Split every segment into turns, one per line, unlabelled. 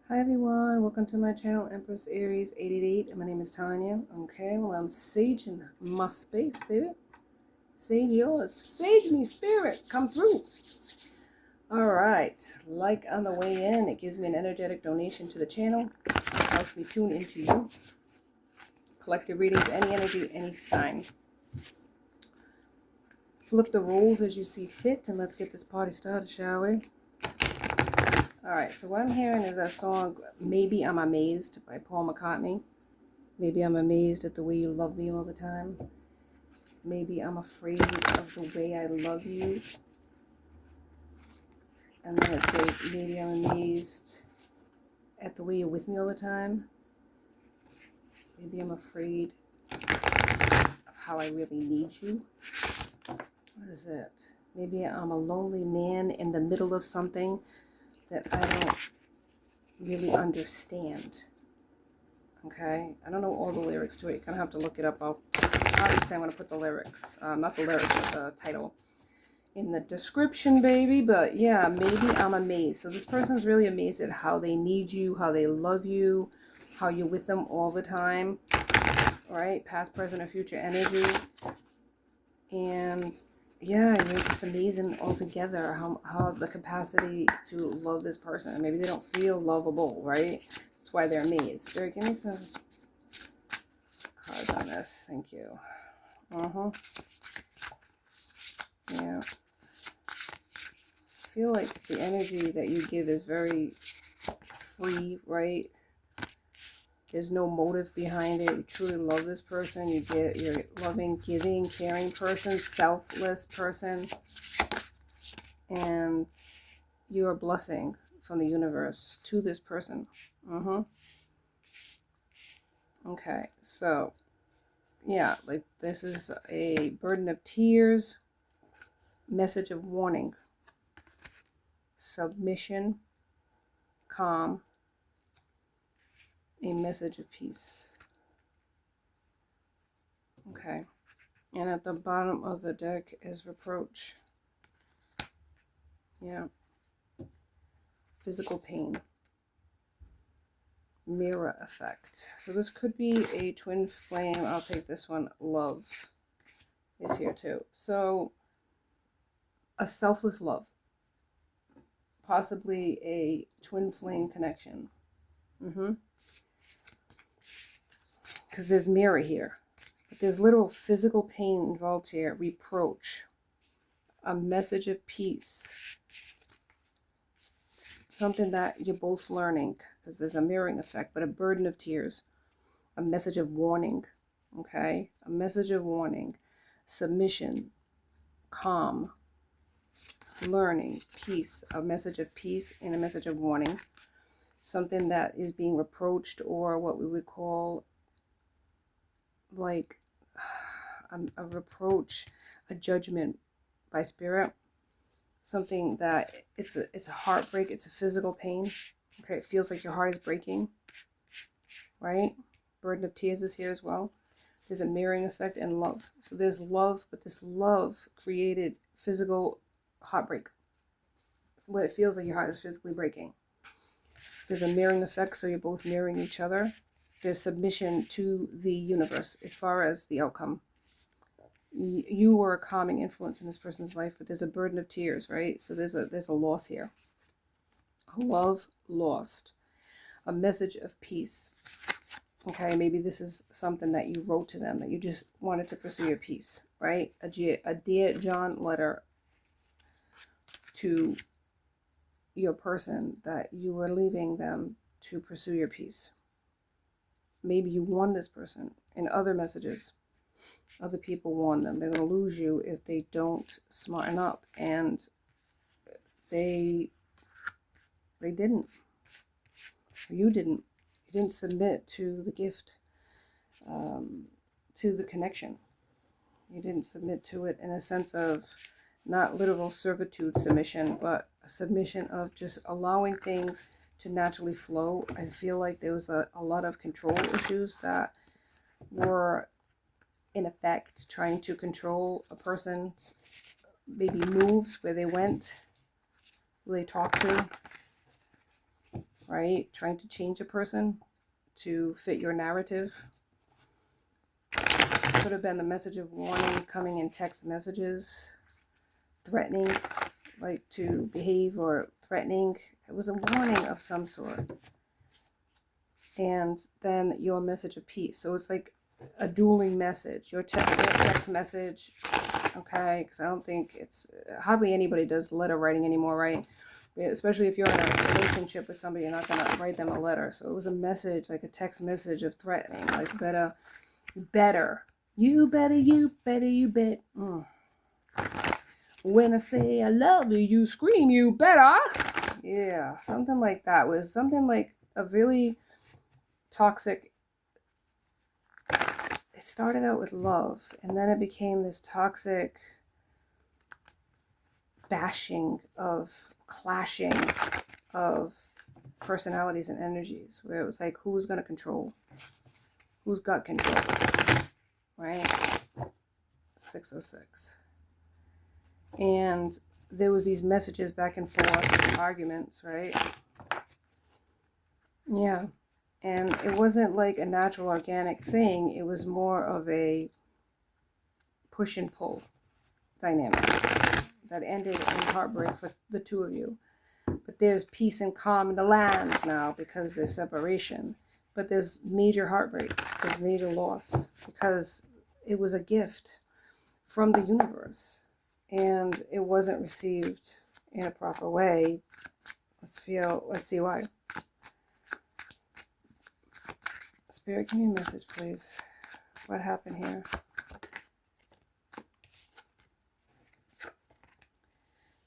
Hi everyone, welcome to my channel, Empress Aries 888, and my name is Tanya. Okay, well I'm saging my space, baby. Sage yours. Sage me, spirit. Come through. Alright, like on the way in, it gives me an energetic donation to the channel. It helps me tune into you. Collective readings, any energy, any sign. Flip the rules as you see fit, and let's get this party started, shall we? Alright, so what I'm hearing is that song, Maybe I'm Amazed by Paul McCarthy. Maybe I'm amazed at the way you love me all the time. Maybe I'm afraid of the way I love you. And then it says, maybe I'm amazed at the way you're with me all the time. Maybe I'm afraid of how I really need you. What is it? Maybe I'm a lonely man in the middle of something that I don't really understand. Okay? I don't know all the lyrics to it. You're going to have to look it up. Obviously, I'm going to put the lyrics, not the lyrics, but the title in the description, baby. But yeah, maybe I'm amazed. So this person's really amazed at how they need you, how they love you, how you're with them all the time, right? Past, present, or future energy. And yeah, you're just amazing altogether, how the capacity to love this person. Maybe they don't feel lovable, right? That's why they're amazed. Spirit, give me some cards on this. Thank you. Yeah. I feel like the energy that you give is very free, right? There's no motive behind it. You truly love this person. You're a loving, giving, caring person, selfless person. And you're a blessing from the universe to this person. Okay, so yeah, like this is a burden of tears, message of warning, submission, calm, a message of peace. Okay, and at the bottom of the deck is reproach. Yeah, physical pain, mirror effect. So this could be a twin flame. I'll take this one. Love is here too. So a selfless love, possibly a twin flame connection. Because there's mirror here. But there's literal physical pain involved here. Reproach. A message of peace. Something that you're both learning. Because there's a mirroring effect. But a burden of tears. A message of warning. Okay? A message of warning. Submission. Calm. Learning. Peace. A message of peace and a message of warning. Something that is being reproached, or what we would call like a reproach, a judgment by spirit. Something that it's a heartbreak, it's a physical pain. Okay, it feels like your heart is breaking, right? Burden of tears is here as well. There's a mirroring effect and love. So there's love, but this love created physical heartbreak, where it feels like your heart is physically breaking. There's a mirroring effect, so you're both mirroring each other. There's submission to the universe as far as the outcome. You were a calming influence in this person's life, but there's a burden of tears, right? So there's a loss here. A love lost. A message of peace. Okay, maybe this is something that you wrote to them, that you just wanted to pursue your peace, right? A Dear John letter to your person that you were leaving them to pursue your peace. Maybe you warned this person in other messages. Other people warn them. They're going to lose you if they don't smarten up. And they didn't. You didn't. You didn't submit to the gift, to the connection. You didn't submit to it in a sense of not literal servitude submission, but a submission of just allowing things to naturally flow. I feel like there was a lot of control issues that were in effect trying to control a person's maybe moves, where they went, who they talked to. right? Trying to change a person to fit your narrative. Could have been the message of warning coming in text messages, threatening, like to behave, or threatening. It was a warning of some sort. And then your message of peace. So it's like a dueling message. Your text message, okay, because I don't think it's, hardly anybody does letter writing anymore, right? Especially if you're in a relationship with somebody, you're not going to write them a letter. So it was a message, like a text message of threatening, like better, you bet. When I say I love you, you scream, you better. Yeah, something like that. It was something like a really toxic. It started out with love, and then it became this toxic bashing of clashing of personalities and energies, where it was like, who's going to control? Who's got control? Right? 606. And there was these messages back and forth, arguments, right? Yeah. And it wasn't like a natural organic thing. It was more of a push and pull dynamic that ended in heartbreak for the two of you. But there's peace and calm in the lands now because there's separation. But there's major heartbreak, there's major loss, because it was a gift from the universe and it wasn't received in a proper way. Let's see why. Spirit, give me a message, please. What happened here?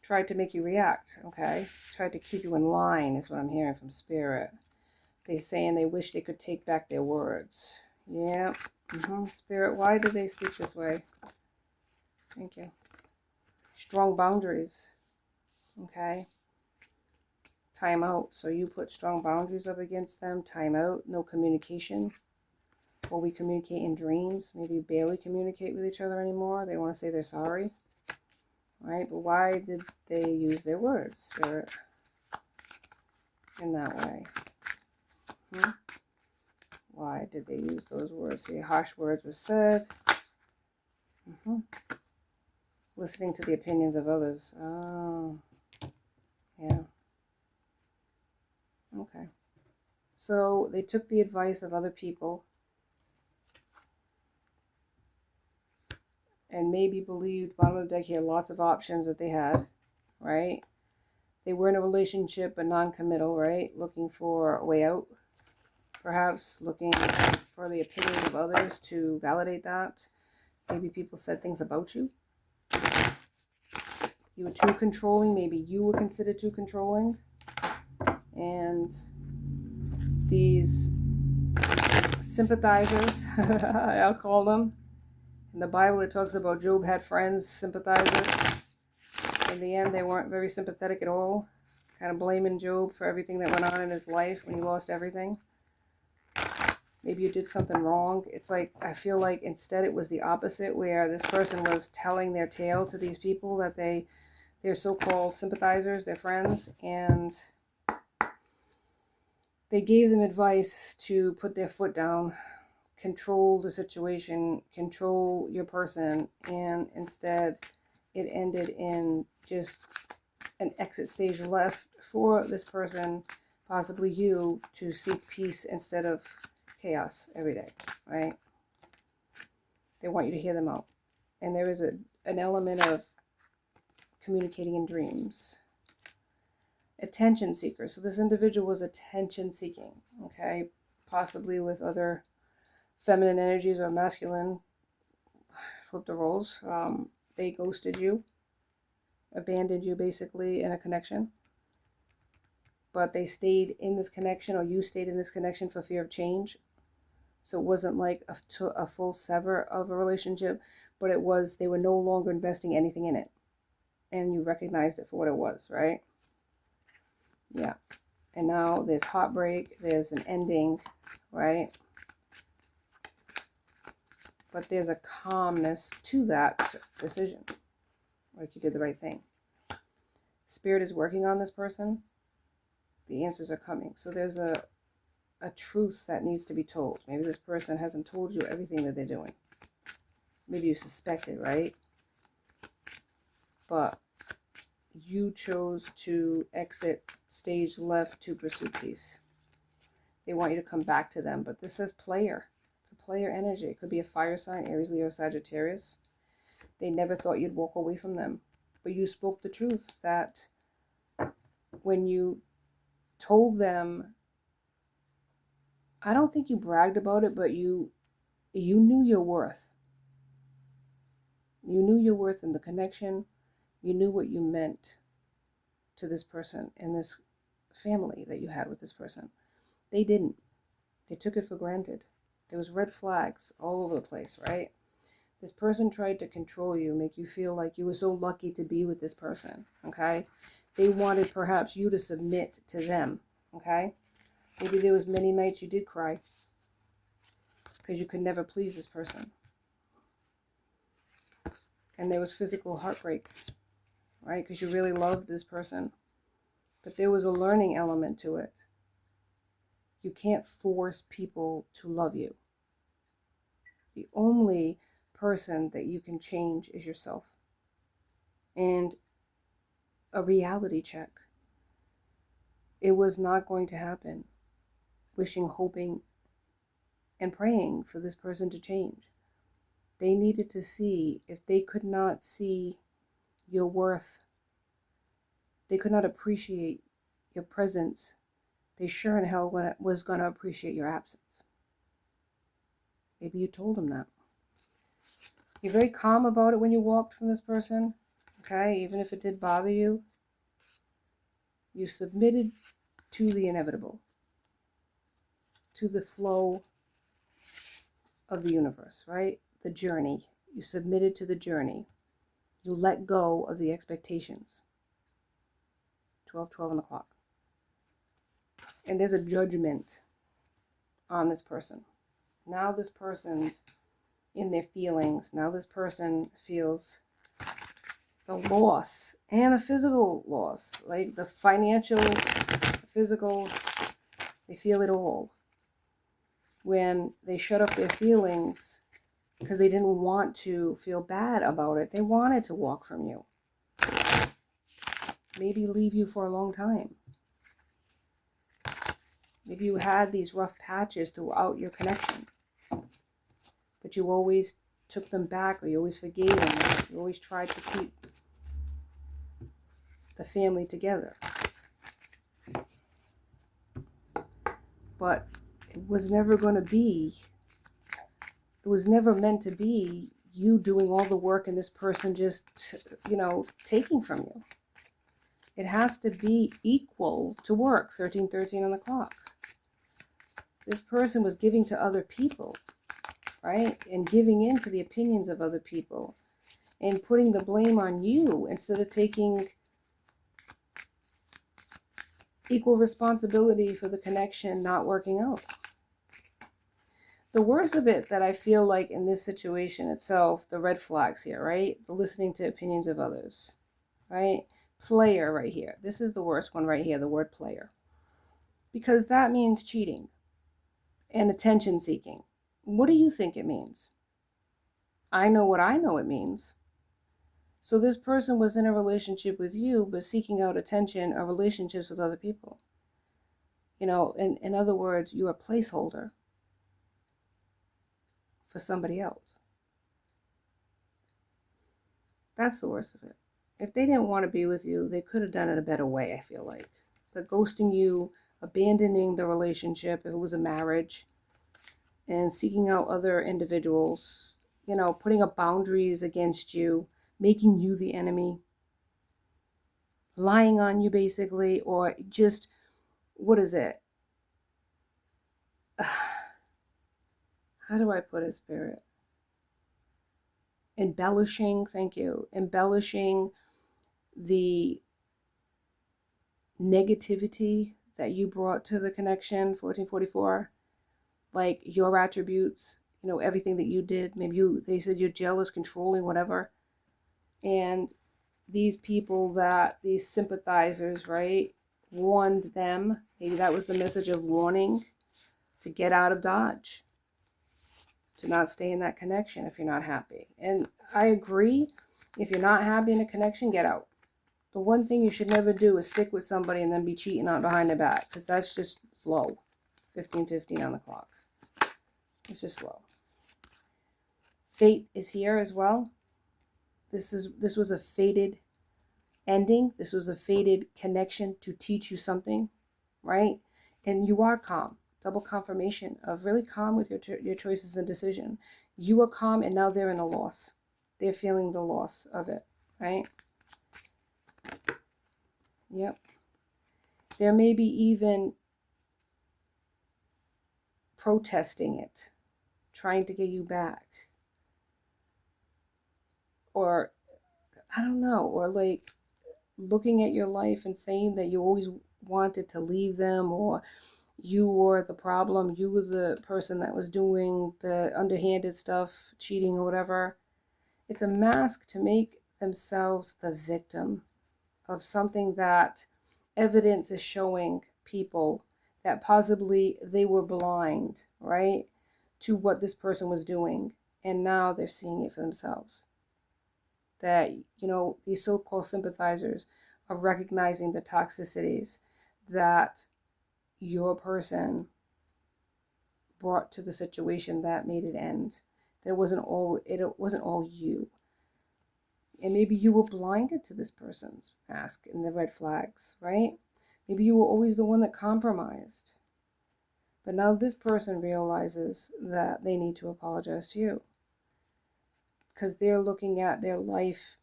Tried to make you react, okay? Tried to keep you in line is what I'm hearing from Spirit. They saying they wish they could take back their words. Yeah. Spirit, why do they speak this way? Thank you. Strong boundaries. Okay. Time out. So you put strong boundaries up against them. Time out. No communication. Or we communicate in dreams. Maybe you barely communicate with each other anymore. They want to say they're sorry. Right? But why did they use their words, Spirit, in that way? Why did they use those words? See, harsh words were said. Listening to the opinions of others. Oh, yeah. Okay. So they took the advice of other people and maybe believed, bottom of the deck here, lots of options that they had, right? They were in a relationship but non-committal, right? Looking for a way out. Perhaps looking for the opinions of others to validate that. Maybe people said things about you. You were too controlling. Maybe you were considered too controlling. And these sympathizers, I'll call them. In the Bible, it talks about Job had friends, sympathizers. In the end, they weren't very sympathetic at all. Kind of blaming Job for everything that went on in his life when he lost everything. Maybe you did something wrong. It's like, I feel like instead it was the opposite, where this person was telling their tale to these people that they're so-called sympathizers, they're friends, and they gave them advice to put their foot down, control the situation, control your person, and instead it ended in just an exit stage left for this person, possibly you, to seek peace instead of chaos every day, right? They want you to hear them out. And there is an element of communicating in dreams. Attention seeker. So this individual was attention seeking, okay? Possibly with other feminine energies or masculine. Flip the roles. They ghosted you, abandoned you basically in a connection. But they stayed in this connection, or you stayed in this connection for fear of change. So it wasn't like a full sever of a relationship, but it was, they were no longer investing anything in it. And you recognized it for what it was, right? Yeah. And now there's heartbreak, there's an ending, right? But there's a calmness to that decision. Like you did the right thing. Spirit is working on this person. the answers are coming. So there's a truth that needs to be told. Maybe this person hasn't told you everything that they're doing. Maybe you suspect it, right? But you chose to exit stage left to pursue peace. They want you to come back to them, but this says player. It's a player energy. It could be a fire sign, Aries, Leo, Sagittarius. They never thought you'd walk away from them. But you spoke the truth that when you told them, I don't think you bragged about it, but you knew your worth. You knew your worth in the connection. You knew what you meant to this person and this family that you had with this person. They didn't. They took it for granted. There was red flags all over the place, right? This person tried to control you, make you feel like you were so lucky to be with this person, okay? They wanted perhaps you to submit to them, okay? Maybe there was many nights you did cry because you could never please this person. And there was physical heartbreak, right? Because you really loved this person. But there was a learning element to it. You can't force people to love you. The only person that you can change is yourself. And a reality check. It was not going to happen. Wishing, hoping, and praying for this person to change. They needed to see, if they could not see your worth, they could not appreciate your presence, they sure in hell was going to appreciate your absence. Maybe you told them that. You're very calm about it when you walked from this person, okay? Even if it did bother you, you submitted to the inevitable, to the flow of the universe, right? The journey. You submitted to the journey. You let go of the expectations. 12 on the clock. And there's a judgment on this person. Now this person's in their feelings. Now this person feels the loss and the physical loss. Like the financial, the physical, they feel it all. When they shut up their feelings because they didn't want to feel bad about it. They wanted to walk from you. Maybe leave you for a long time. Maybe you had these rough patches throughout your connection. But you always took them back, or you always forgave them. You always tried to keep the family together. But it was never going to be, it was never meant to be you doing all the work and this person just, taking from you. It has to be equal to work, 13 on the clock. This person was giving to other people, right? And giving in to the opinions of other people and putting the blame on you instead of taking equal responsibility for the connection not working out. The worst of it that I feel like in this situation itself, the red flags here, right? The listening to opinions of others, right? Player right here. This is the worst one right here, the word player. Because that means cheating and attention seeking. What do you think it means? I know what I know it means. So this person was in a relationship with you, but seeking out attention or relationships with other people. In other words, you're a placeholder for somebody else. That's the worst of it. If they didn't want to be with you, they could have done it a better way, I feel like. But ghosting you, abandoning the relationship if it was a marriage, and seeking out other individuals, putting up boundaries against you, making you the enemy, lying on you basically, or just, what is it? How do I put it, Spirit? Embellishing, thank you. Embellishing the negativity that you brought to the connection, 1444. Like your attributes, everything that you did. Maybe they said you're jealous, controlling, whatever. And these people these sympathizers, right, warned them. Maybe that was the message of warning to get out of Dodge, to not stay in that connection if you're not happy. And I agree, if you're not happy in a connection, get out. The one thing you should never do is stick with somebody and then be cheating on behind their back, because that's just low. 15:15 on the clock. It's just low. Fate is here as well. This was a fated ending. This was a fated connection to teach you something, right? And you are calm. Double confirmation of really calm with your choices and decision. You are calm, and now they're in a loss. They're feeling the loss of it, right? Yep. There may be even protesting it, trying to get you back. Or, I don't know, or like looking at your life and saying that you always wanted to leave them, or you were the problem, you were the person that was doing the underhanded stuff, cheating or whatever. It's a mask to make themselves the victim of something that evidence is showing people that possibly they were blind, right, to what this person was doing. And now they're seeing it for themselves. That, you know, these so-called sympathizers are recognizing the toxicities that your person brought to the situation that made it end. That it wasn't all you. And maybe you were blinded to this person's mask and the red flags, right? Maybe you were always the one that compromised. But now this person realizes that they need to apologize to you, because they're looking at their life,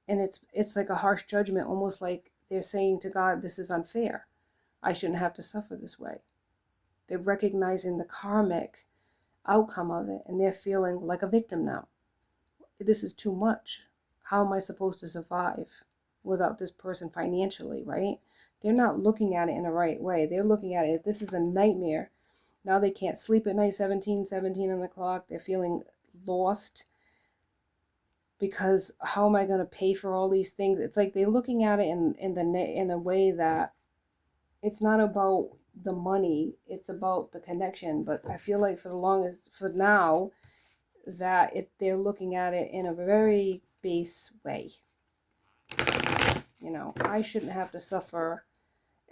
and it's like a harsh judgment, almost like they're saying to God, this is unfair. I shouldn't have to suffer this way. They're recognizing the karmic outcome of it, and they're feeling like a victim now. This is too much. How am I supposed to survive without this person financially, right? They're not looking at it in the right way. They're looking at it, this is a nightmare. Now they can't sleep at night, 17 on the clock. They're feeling lost, because how am I going to pay for all these things? It's like they're looking at it in a way that it's not about the money, it's about the connection. But I feel like for now, that they're looking at it in a very base way. You know, I shouldn't have to suffer.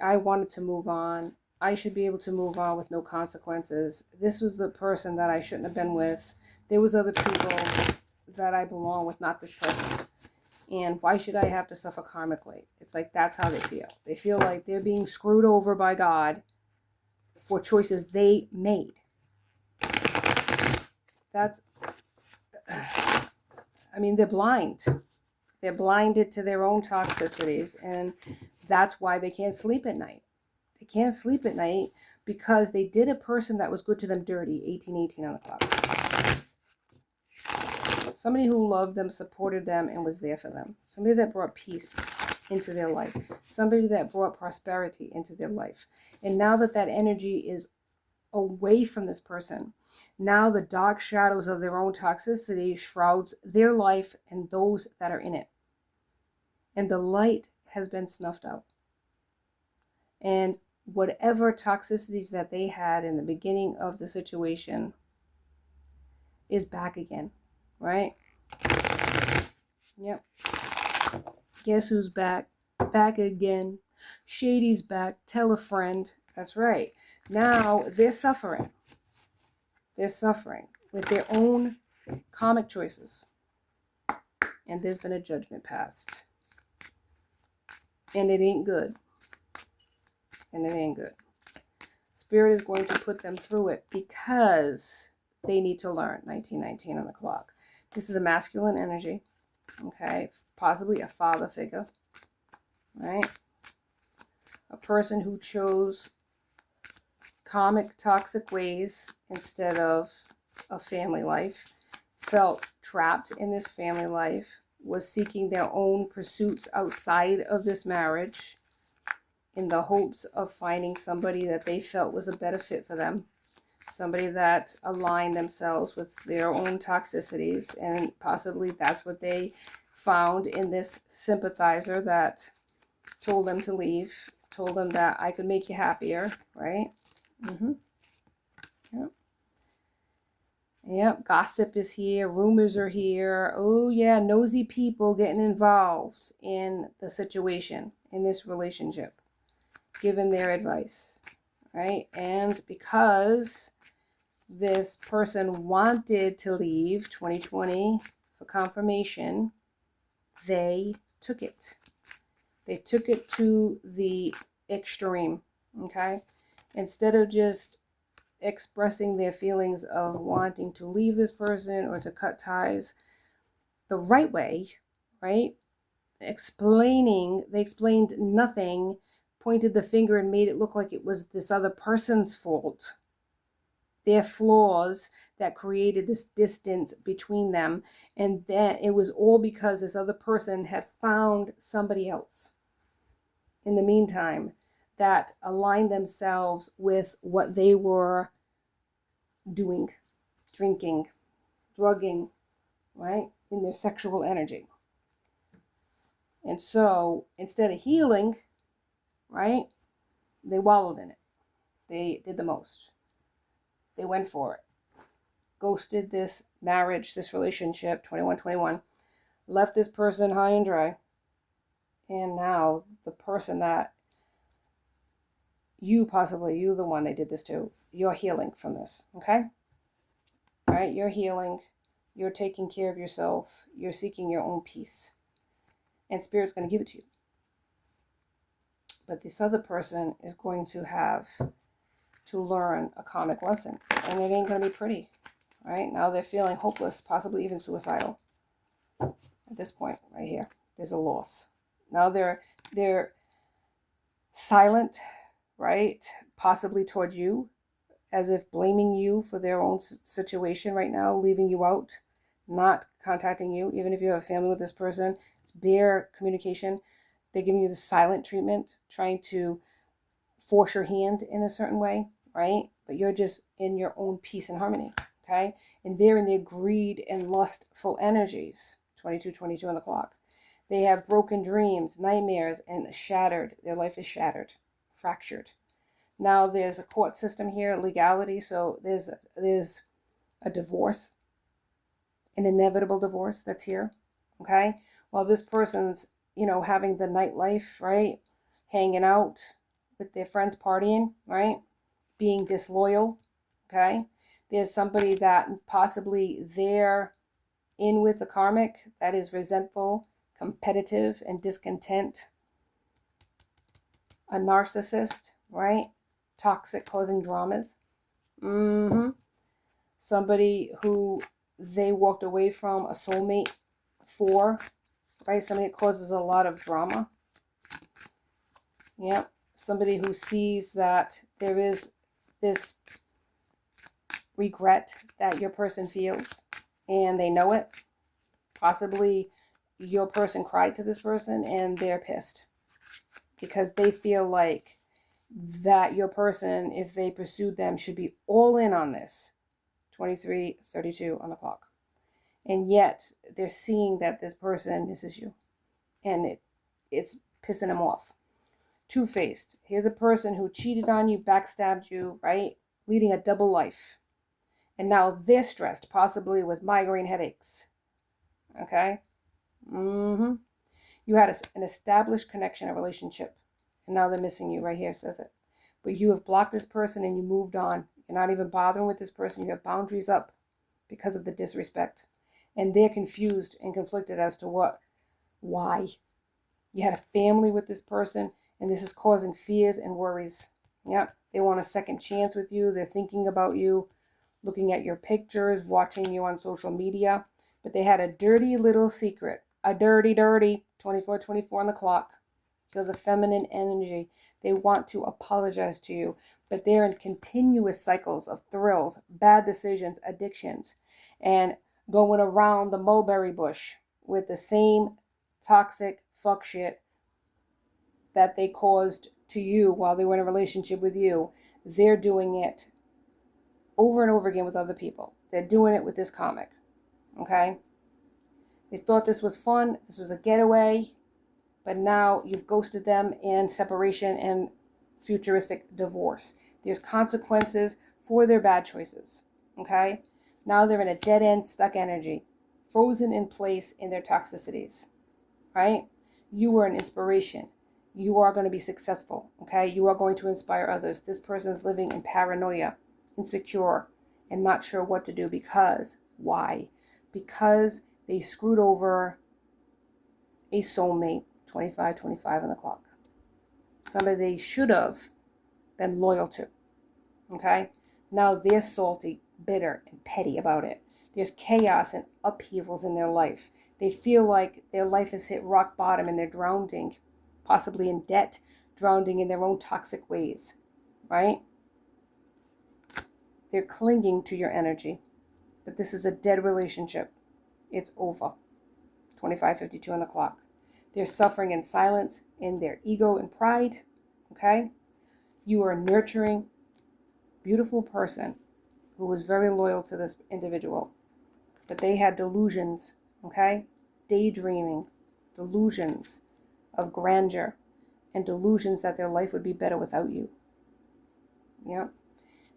I wanted to move on. I should be able to move on with no consequences. This was the person that I shouldn't have been with. There was other people that I belong with, not this person. And why should I have to suffer karmically? It's like, that's how they feel. They feel like they're being screwed over by God for choices they made. They're blind. They're blinded to their own toxicities, and that's why they can't sleep at night. They can't sleep at night because they did a person that was good to them dirty, 1818 on the clock. Somebody who loved them, supported them, and was there for them. Somebody that brought peace into their life. Somebody that brought prosperity into their life. And now that that energy is away from this person, now the dark shadows of their own toxicity shrouds their life and those that are in it. And the light has been snuffed out. And whatever toxicities that they had in the beginning of the situation is back again, right? Yep. Guess who's back? Back again. Shady's back. Tell a friend. That's right. Now they're suffering. They're suffering with their own karmic choices. And there's been a judgment passed. And it ain't good. And it ain't good. Spirit is going to put them through it because they need to learn. 1919 on the clock. This is a masculine energy. Okay. Possibly a father figure. Right? A person who chose karmic toxic ways instead of a family life. Felt trapped in this family life. Was seeking their own pursuits outside of this marriage in the hopes of finding somebody that they felt was a better fit for them, somebody that aligned themselves with their own toxicities, and possibly that's what they found in this sympathizer that told them to leave, told them that I could make you happier, right? Yep. Yep, gossip is here, rumors are here. Oh yeah, nosy people getting involved in the situation, in this relationship, giving their advice, right? And because this person wanted to leave 2020 for confirmation, they took it. They took it to the extreme, okay? Instead of just expressing their feelings of wanting to leave this person or to cut ties the right way, right? They explained nothing, pointed the finger and made it look like it was this other person's fault, their flaws that created this distance between them. And then it was all because this other person had found somebody else in the meantime that aligned themselves with what they were doing, drinking, drugging, right, in their sexual energy. And so instead of healing, right, they wallowed in it. They did the most. They went for it. Ghosted this marriage, this relationship, 21, left this person high and dry. And now the person that you the one they did this to, you're healing from this, okay? All right, you're healing. You're taking care of yourself. You're seeking your own peace. And Spirit's going to give it to you. But this other person is going to have to learn a karmic lesson. And it ain't going to be pretty. Right? Now they're feeling hopeless, possibly even suicidal. At this point, right here, there's a loss. Now they're silent, right? Possibly towards you, as if blaming you for their own situation right now, leaving you out, not contacting you. Even if you have a family with this person, it's bare communication. They're giving you the silent treatment, trying to force your hand in a certain way, right? But you're just in your own peace and harmony, okay? And they're in their greed and lustful energies, 22 on the clock. They have broken dreams, nightmares, and shattered. Their life is shattered, fractured. Now there's a court system here, legality. So there's a divorce, an inevitable divorce that's here, okay? While this person's, having the nightlife, right? Hanging out with their friends, partying, right? Being disloyal, okay? There's somebody that possibly they're in with the karmic that is resentful, competitive, and discontent. A narcissist, right? Toxic, causing dramas. Somebody who they walked away from, a soulmate for, right? Somebody that causes a lot of drama. Yep. Somebody who sees that there is this regret that your person feels and they know it. Possibly your person cried to this person and they're pissed because they feel like that your person, if they pursued them, should be all in on this. 23:32 on the clock. And yet they're seeing that this person misses you and it's pissing them off. Two-faced. Here's a person who cheated on you, backstabbed you, right? Leading a double life. And now they're stressed, possibly with migraine headaches. Okay? You had an established connection, a relationship. And now they're missing you. Right here says it. But you have blocked this person and you moved on. You're not even bothering with this person. You have boundaries up because of the disrespect. And they're confused and conflicted as to why. You had a family with this person and this is causing fears and worries. Yep. They want a second chance with you. They're thinking about you, looking at your pictures, watching you on social media. But they had a dirty little secret. A dirty, 24 on the clock. You're the feminine energy. They want to apologize to you, but they're in continuous cycles of thrills, bad decisions, addictions, and going around the mulberry bush with the same toxic fuck shit that they caused to you while they were in a relationship with you. They're doing it over and over again with other people. They're doing it with this comic, okay? They thought this was fun. This was a getaway. but now you've ghosted them in separation and futuristic divorce. There's consequences for their bad choices, okay? Now they're in a dead-end, stuck energy, frozen in place in their toxicities, right? You are an inspiration. You are going to be successful, okay? You are going to inspire others. This person is living in paranoia, insecure, and not sure what to do because, why? Because they screwed over a soulmate, 25 on the clock. Somebody they should have been loyal to, okay? Now they're salty, bitter, and petty about it. There's chaos and upheavals in their life. They feel like their life has hit rock bottom and they're drowning, possibly in debt, drowning in their own toxic ways, right? They're clinging to your energy, but this is a dead relationship. It's over. 25:52 on the clock. They're suffering in silence in their ego and pride, okay? You are a nurturing, beautiful person who was very loyal to this individual, but they had delusions, okay? Daydreaming, delusions of grandeur, and delusions that their life would be better without you. Yeah.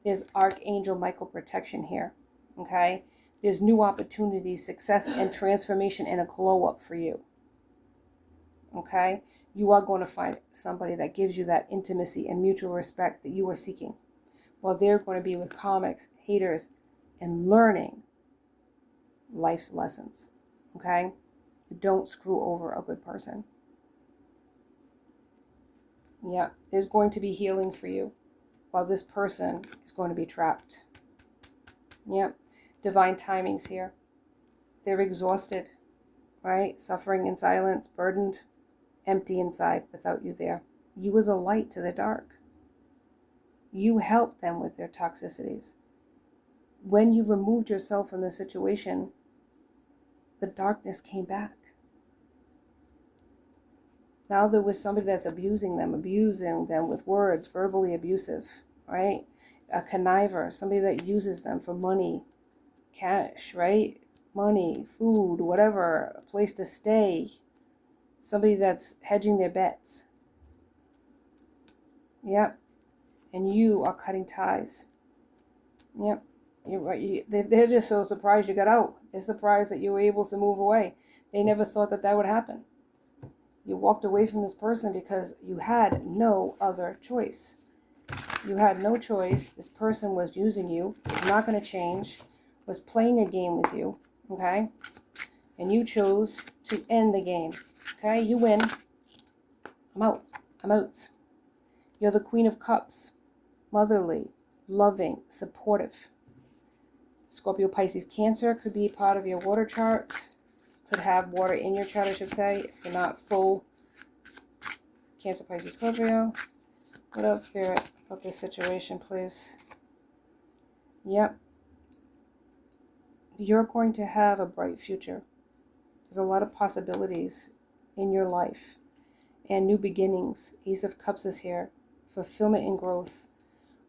There's Archangel Michael protection here, okay? There's new opportunities, success, and transformation, and a glow up for you, okay? You are going to find somebody that gives you that intimacy and mutual respect that you are seeking. While they're going to be with comics, haters, and learning life's lessons, okay? Don't screw over a good person. Yeah, there's going to be healing for you while this person is going to be trapped. Yep, divine timings here. They're exhausted, right? Suffering in silence, burdened, empty inside without you there. You were the light to the dark. You helped them with their toxicities. When you removed yourself from the situation, the darkness came back. Now there was somebody that's abusing them with words, verbally abusive, right? A conniver, somebody that uses them for money, cash, right? Money, food, whatever, a place to stay. Somebody that's hedging their bets. Yep. And you are cutting ties. Yep. You're right. They're just so surprised you got out. They're surprised that you were able to move away. They never thought that that would happen. You walked away from this person because you had no other choice. You had no choice. This person was using you, was not going to change, was playing a game with you, okay? And you chose to end the game, okay? You win. I'm out. I'm out. You're the Queen of Cups. Motherly, loving, supportive. Scorpio, Pisces, Cancer could be part of your water chart. Could have water in your chart, I should say, if you're not full. Cancer, Pisces, Scorpio. What else, Spirit, about this situation, please? Yep. You're going to have a bright future. There's a lot of possibilities in your life. And new beginnings. Ace of Cups is here. Fulfillment and growth.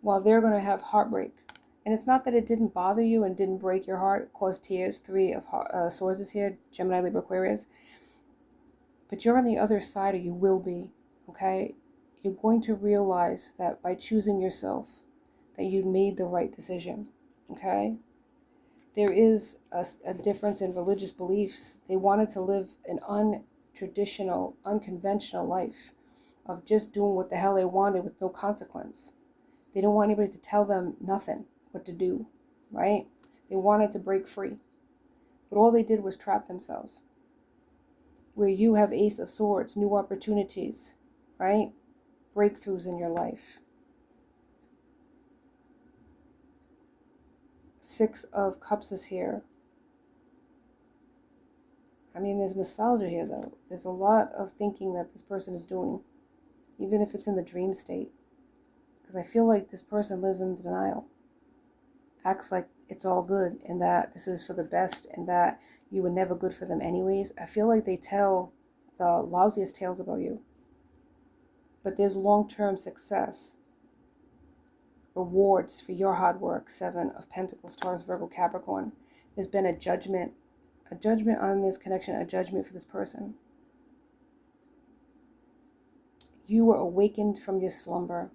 While they're going to have heartbreak. And it's not that it didn't bother you and didn't break your heart, cause tears. Three of Swords is here. Gemini, Libra, Aquarius. But you're on the other side, or you will be. Okay? You're going to realize that by choosing yourself, that you made the right decision. Okay? There is a difference in religious beliefs. They wanted to live an untraditional, unconventional life of just doing what the hell they wanted with no consequence. They don't want anybody to tell them nothing, what to do, right? They wanted to break free. But all they did was trap themselves. Where you have Ace of Swords, new opportunities, right? Breakthroughs in your life. Six of Cups is here. I mean, there's nostalgia here, though. There's a lot of thinking that this person is doing, even if it's in the dream state. Because I feel like this person lives in denial. Acts like it's all good and that this is for the best and that you were never good for them anyways. I feel like they tell the lousiest tales about you. But there's long-term success. Rewards for your hard work. Seven of Pentacles, Taurus, Virgo, Capricorn. There's been a judgment on this connection, a judgment for this person. You were awakened from your slumber.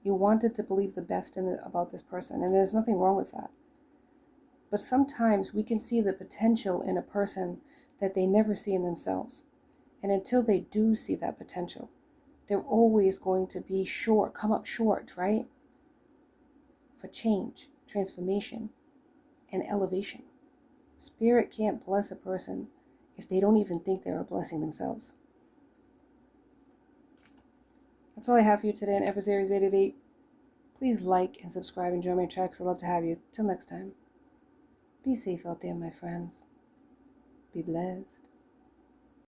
You wanted to believe the best about this person, and there's nothing wrong with that. But sometimes we can see the potential in a person that they never see in themselves. And until they do see that potential, they're always going to be short, come up short, right? For change, transformation, and elevation. Spirit can't bless a person if they don't even think they're a blessing themselves. That's all I have for you today on Empress Aries 888. Please like and subscribe and join my tracks. I'd love to have you. Till next time. Be safe out there, my friends. Be blessed.